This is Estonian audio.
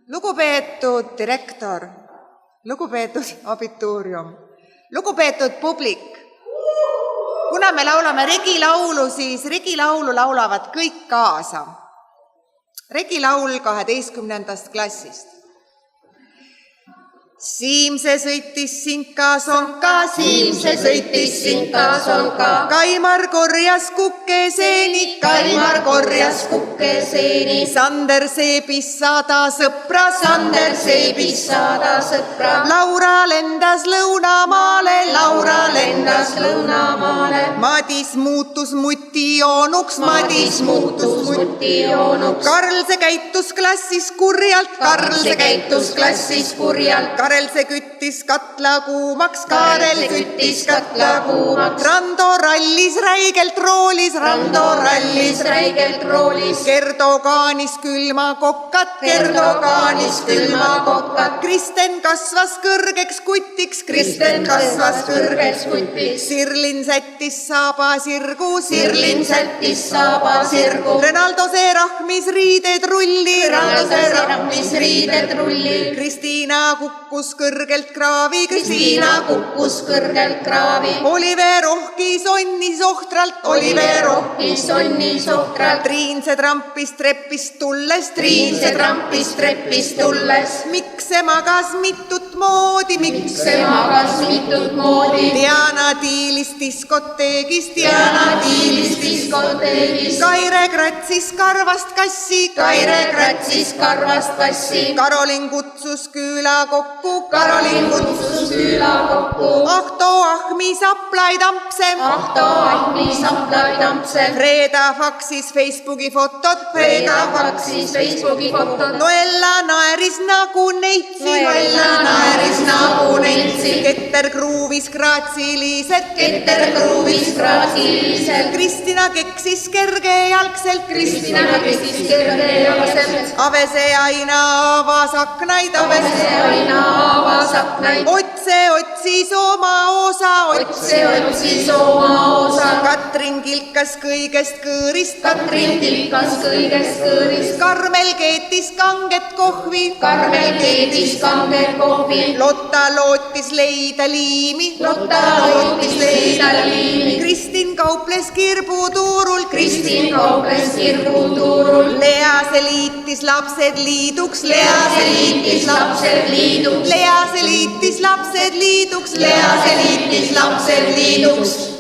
Lugupeetud direktor, lugupeetud abituurium, lugupeetud publik. Kuna me laulame regilaulu, siis regilaulu laulavad kõik kaasa. Regilaul 12. klassist. Siimse sõitis sinka-sonka, Siimse sõitis sinka-sonka, Kaimar korjas kukeseeni, Kaimar korjas kukeseeni, Sander seebis 100 sõpra, Sander seebis 100 sõpra, Laura lendas lõunamaale, Laura lendas lõunamaale, Madis muutus mutijoonuks, Madis muutus mutijoonuks, Karl see käitus klassis kurjalt, Karl see käitus klassis kurjalt, Karel see küttis katla kuumaks, Karel see küttis katla kuumaks, Rando rallis räigelt roolis, Rando rallis räigelt roolis, Gerdo kaanis külma kokkat, Gerdo kaanis külma kokkat, Kristen kasvas kõrgeks kutiks, Kristen kasvas kõrgeks kutiks, Sirlin sättis saaba sirgu, Sirlin sättis saaba sirgu, Renaldo see rahmis riided rulli, Renaldo see rahmis riided rulli, Kristiina kukkus kõrgelt kraavi, Kristiina kukkus kõrgelt kraavi, Oliver ohkis onnis ohtralt, Oliver ohkis onnis ohtralt, Triin see trampis trepist tulles, Triin see trampis trepist tulles, miks see magas mitut moodi, miks see magas mitut moodi, Diana tiilis diskoteegis, Diana tiilis diskoteegis, Kaire kratsis karvast kassi, Kaire kratsis karvast kassi, Karolin kutsus küla kokku, Karolin kutsus küla kokku, Ahto ahmis aplaid ampse, Ahto ahmis aplaid ampse, Freda faksis Facebooki fotod, Freda faksis Facebooki fotod, Noella naeris nagu neitsi, Noella naeris nagu neitsi, Keter kruuvis graatsiliselt, Keter kruuvis graatsiliselt, Kristina keksis kergejalgselt, Kristina keksis kergejalgselt, Avese aina avas aknaid, Avese aina avas aknaid, Otse otsis oma osa, Otse otsis oma osa, Katrin kilkas kõigest kõõrist, Katrin kilkas kõigest kõõrist, Karmel keetis kanget kohvi, Karmel keetis kanget kohvi, Lotta lootis leida liimi, Lotta lootis leida liimi, Kristin kauples kirbutuurul, Kristin kauples kirbutuurul, Lea see liitis lapsed liiduks, Lea see liitis lapsed liiduks, Lea see liitis lapsed liiduks, Lea see liitis lapsed liiduks.